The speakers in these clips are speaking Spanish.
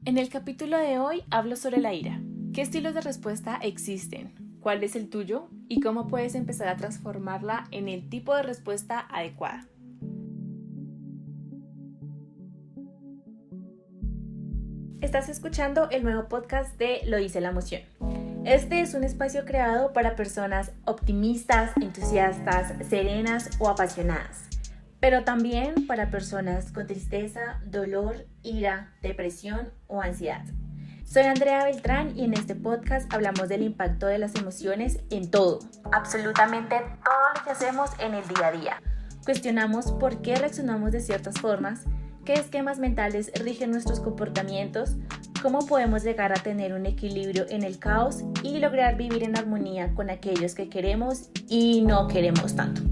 En el capítulo de hoy hablo sobre la ira. ¿Qué estilos de respuesta existen? ¿Cuál es el tuyo? ¿Y cómo puedes empezar a transformarla en el tipo de respuesta adecuada? Estás escuchando el nuevo podcast de Lo dice la emoción. Este es un espacio creado para personas optimistas, entusiastas, serenas o apasionadas, pero también para personas con tristeza, dolor, ira, depresión o ansiedad. Soy Andrea Beltrán y en este podcast hablamos del impacto de las emociones en todo, absolutamente todo lo que hacemos en el día a día. Cuestionamos por qué reaccionamos de ciertas formas, qué esquemas mentales rigen nuestros comportamientos, cómo podemos llegar a tener un equilibrio en el caos y lograr vivir en armonía con aquellos que queremos y no queremos tanto.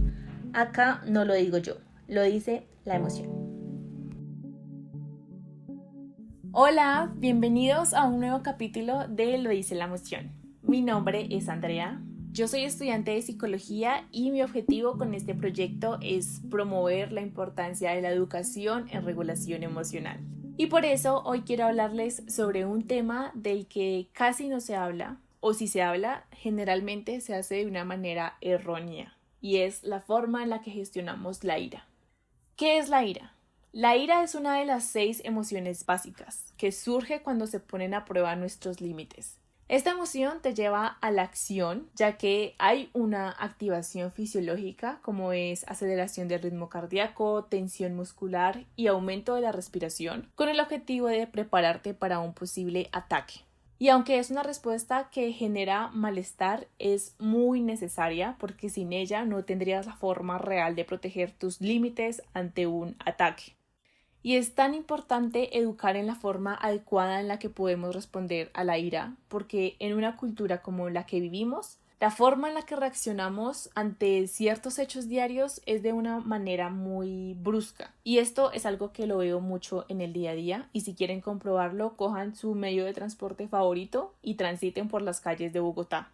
Acá no lo digo yo, lo dice la emoción. Hola, bienvenidos a un nuevo capítulo de Lo dice la emoción. Mi nombre es Andrea, yo soy estudiante de psicología y mi objetivo con este proyecto es promover la importancia de la educación en regulación emocional. Y por eso hoy quiero hablarles sobre un tema del que casi no se habla, o si se habla, generalmente se hace de una manera errónea, y es la forma en la que gestionamos la ira. ¿Qué es la ira? La ira es una de las 6 emociones básicas que surge cuando se ponen a prueba nuestros límites. Esta emoción te lleva a la acción, ya que hay una activación fisiológica como es aceleración del ritmo cardíaco, tensión muscular y aumento de la respiración, con el objetivo de prepararte para un posible ataque. Y aunque es una respuesta que genera malestar, es muy necesaria porque sin ella no tendrías la forma real de proteger tus límites ante un ataque. Y es tan importante educar en la forma adecuada en la que podemos responder a la ira, porque en una cultura como la que vivimos, la forma en la que reaccionamos ante ciertos hechos diarios es de una manera muy brusca. Y esto es algo que lo veo mucho en el día a día, y si quieren comprobarlo, cojan su medio de transporte favorito y transiten por las calles de Bogotá.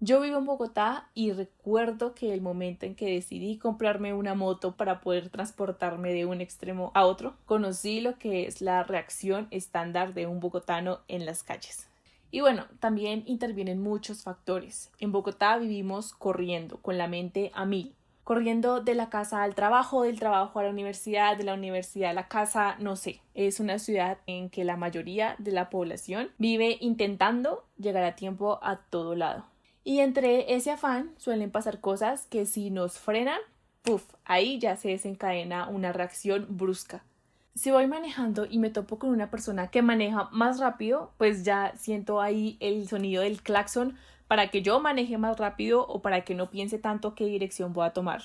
Yo vivo en Bogotá y recuerdo que el momento en que decidí comprarme una moto para poder transportarme de un extremo a otro, conocí lo que es la reacción estándar de un bogotano en las calles. Y bueno, también intervienen muchos factores. En Bogotá vivimos corriendo, con la mente a mil. Corriendo de la casa al trabajo, del trabajo a la universidad, de la universidad a la casa, no sé. Es una ciudad en que la mayoría de la población vive intentando llegar a tiempo a todo lado. Y entre ese afán suelen pasar cosas que si nos frenan, ahí ya se desencadena una reacción brusca. Si voy manejando y me topo con una persona que maneja más rápido, pues ya siento ahí el sonido del claxon para que yo maneje más rápido o para que no piense tanto qué dirección voy a tomar.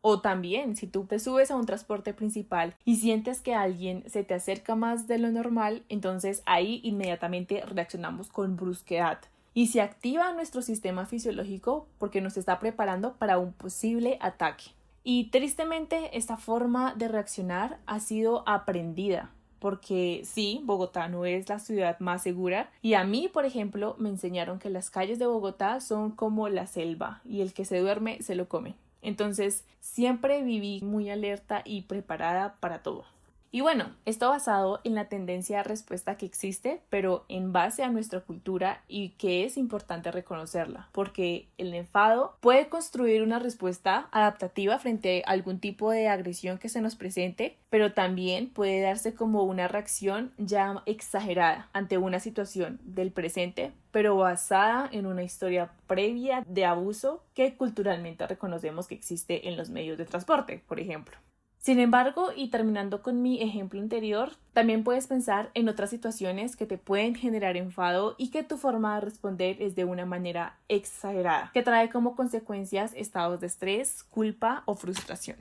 O también, si tú te subes a un transporte principal y sientes que alguien se te acerca más de lo normal, entonces ahí inmediatamente reaccionamos con brusquedad. Y se activa nuestro sistema fisiológico porque nos está preparando para un posible ataque. Y tristemente esta forma de reaccionar ha sido aprendida, porque sí, Bogotá no es la ciudad más segura y a mí, por ejemplo, me enseñaron que las calles de Bogotá son como la selva y el que se duerme se lo come. Entonces siempre viví muy alerta y preparada para todo. Y bueno, esto basado en la tendencia de respuesta que existe, pero en base a nuestra cultura y que es importante reconocerla, porque el enfado puede construir una respuesta adaptativa frente a algún tipo de agresión que se nos presente, pero también puede darse como una reacción ya exagerada ante una situación del presente, pero basada en una historia previa de abuso que culturalmente reconocemos que existe en los medios de transporte, por ejemplo. Sin embargo, y terminando con mi ejemplo anterior, también puedes pensar en otras situaciones que te pueden generar enfado y que tu forma de responder es de una manera exagerada, que trae como consecuencias estados de estrés, culpa o frustración.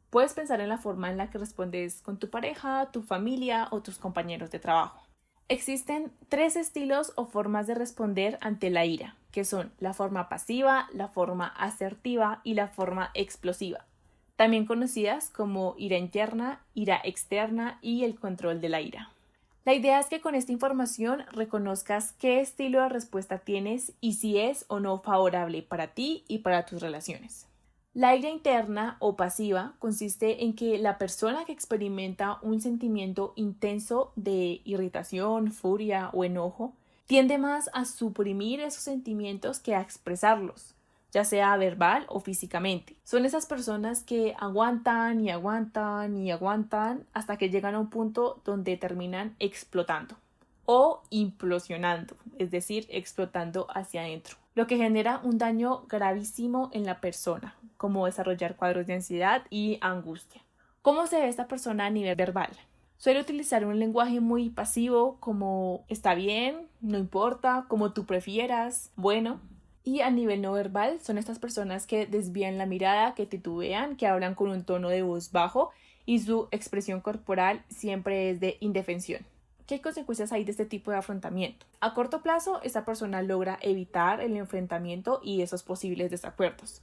Puedes pensar en la forma en la que respondes con tu pareja, tu familia o tus compañeros de trabajo. Existen 3 estilos o formas de responder ante la ira, que son la forma pasiva, la forma asertiva y la forma explosiva, también conocidas como ira interna, ira externa y el control de la ira. La idea es que con esta información reconozcas qué estilo de respuesta tienes y si es o no favorable para ti y para tus relaciones. La ira interna o pasiva consiste en que la persona que experimenta un sentimiento intenso de irritación, furia o enojo tiende más a suprimir esos sentimientos que a expresarlos, ya sea verbal o físicamente. Son esas personas que aguantan y aguantan y aguantan hasta que llegan a un punto donde terminan explotando o implosionando, es decir, explotando hacia adentro, lo que genera un daño gravísimo en la persona, como desarrollar cuadros de ansiedad y angustia. ¿Cómo se ve esta persona a nivel verbal? Suele utilizar un lenguaje muy pasivo como está bien, no importa, como tú prefieras, bueno. Y a nivel no verbal son estas personas que desvían la mirada, que titubean, que hablan con un tono de voz bajo y su expresión corporal siempre es de indefensión. ¿Qué consecuencias hay de este tipo de afrontamiento? A corto plazo, esta persona logra evitar el enfrentamiento y esos posibles desacuerdos.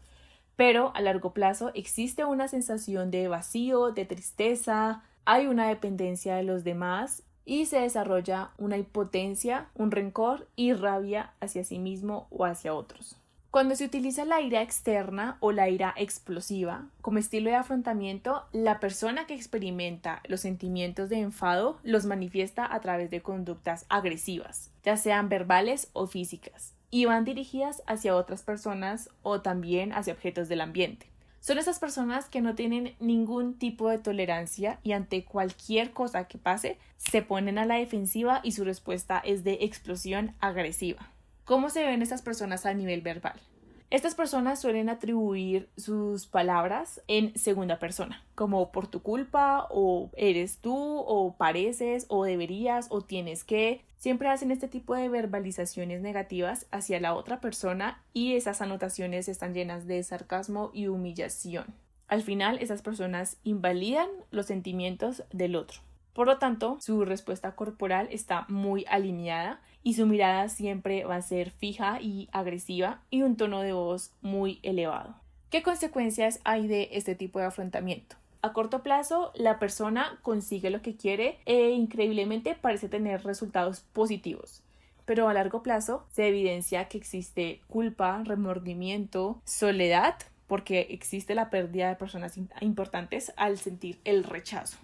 Pero a largo plazo existe una sensación de vacío, de tristeza, hay una dependencia de los demás y se desarrolla una impotencia, un rencor y rabia hacia sí mismo o hacia otros. Cuando se utiliza la ira externa o la ira explosiva como estilo de afrontamiento, la persona que experimenta los sentimientos de enfado los manifiesta a través de conductas agresivas, ya sean verbales o físicas, y van dirigidas hacia otras personas o también hacia objetos del ambiente. Son esas personas que no tienen ningún tipo de tolerancia y ante cualquier cosa que pase se ponen a la defensiva y su respuesta es de explosión agresiva. ¿Cómo se ven estas personas a nivel verbal? Estas personas suelen atribuir sus palabras en segunda persona, como por tu culpa, o eres tú, o pareces, o deberías, o tienes que. Siempre hacen este tipo de verbalizaciones negativas hacia la otra persona y esas anotaciones están llenas de sarcasmo y humillación. Al final, esas personas invalidan los sentimientos del otro. Por lo tanto, su respuesta corporal está muy alineada y su mirada siempre va a ser fija y agresiva y un tono de voz muy elevado. ¿Qué consecuencias hay de este tipo de afrontamiento? A corto plazo, la persona consigue lo que quiere e increíblemente parece tener resultados positivos. Pero a largo plazo se evidencia que existe culpa, remordimiento, soledad, porque existe la pérdida de personas importantes al sentir el rechazo.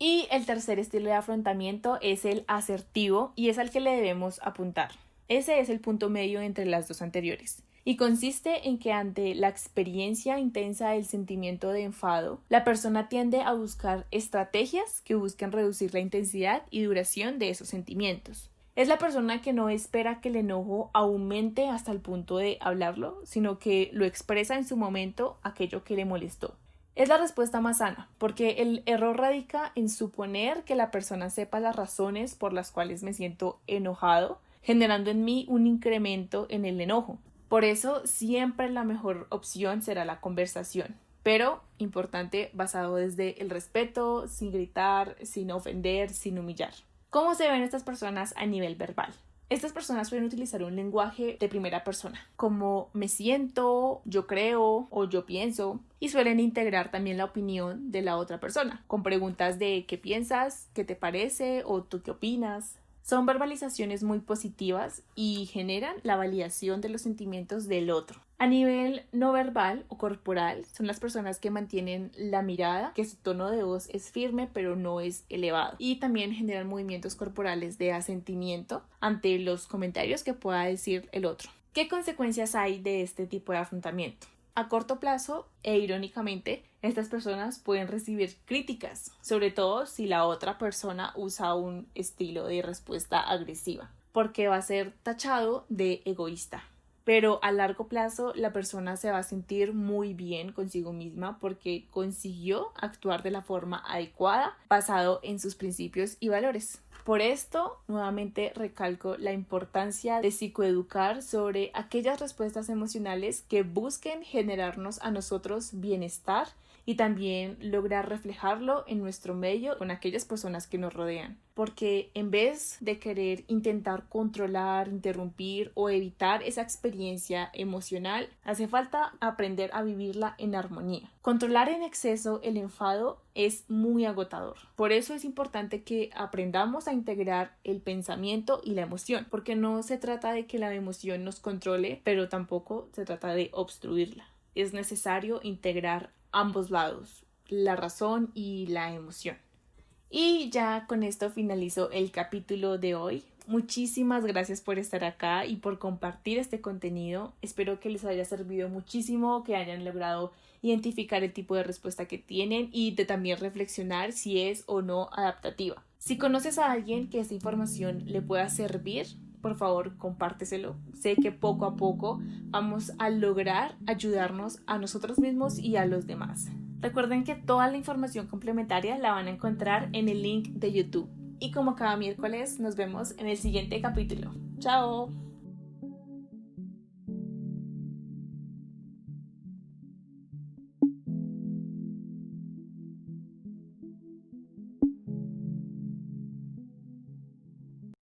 Y el tercer estilo de afrontamiento es el asertivo y es al que le debemos apuntar. Ese es el punto medio entre las dos anteriores. Y consiste en que ante la experiencia intensa del sentimiento de enfado, la persona tiende a buscar estrategias que busquen reducir la intensidad y duración de esos sentimientos. Es la persona que no espera que el enojo aumente hasta el punto de hablarlo, sino que lo expresa en su momento aquello que le molestó. Es la respuesta más sana, porque el error radica en suponer que la persona sepa las razones por las cuales me siento enojado, generando en mí un incremento en el enojo. Por eso, siempre la mejor opción será la conversación, pero importante, basado desde el respeto, sin gritar, sin ofender, sin humillar. ¿Cómo se ven estas personas a nivel verbal? Estas personas suelen utilizar un lenguaje de primera persona, como me siento, yo creo o yo pienso, y suelen integrar también la opinión de la otra persona, con preguntas de ¿qué piensas? ¿Qué te parece? ¿O tú qué opinas? Son verbalizaciones muy positivas y generan la validación de los sentimientos del otro. A nivel no verbal o corporal, son las personas que mantienen la mirada, que su tono de voz es firme pero no es elevado. Y también generan movimientos corporales de asentimiento ante los comentarios que pueda decir el otro. ¿Qué consecuencias hay de este tipo de afrontamiento? A corto plazo, e irónicamente, estas personas pueden recibir críticas, sobre todo si la otra persona usa un estilo de respuesta agresiva, porque va a ser tachado de egoísta. Pero a largo plazo la persona se va a sentir muy bien consigo misma porque consiguió actuar de la forma adecuada basado en sus principios y valores. Por esto, nuevamente recalco la importancia de psicoeducar sobre aquellas respuestas emocionales que busquen generarnos a nosotros bienestar y también lograr reflejarlo en nuestro medio con aquellas personas que nos rodean. Porque en vez de querer intentar controlar, interrumpir o evitar esa experiencia emocional, hace falta aprender a vivirla en armonía. Controlar en exceso el enfado es muy agotador. Por eso es importante que aprendamos a integrar el pensamiento y la emoción, porque no se trata de que la emoción nos controle, pero tampoco se trata de obstruirla. es necesario integrar ambos lados, la razón y la emoción. Y ya con esto finalizo el capítulo de hoy. Muchísimas gracias por estar acá y por compartir este contenido. Espero que les haya servido muchísimo, que hayan logrado identificar el tipo de respuesta que tienen y de también reflexionar si es o no adaptativa. Si conoces a alguien que esta información le pueda servir, por favor, compárteselo. Sé que poco a poco vamos a lograr ayudarnos a nosotros mismos y a los demás. Recuerden que toda la información complementaria la van a encontrar en el link de YouTube. Y como cada miércoles, nos vemos en el siguiente capítulo. ¡Chao!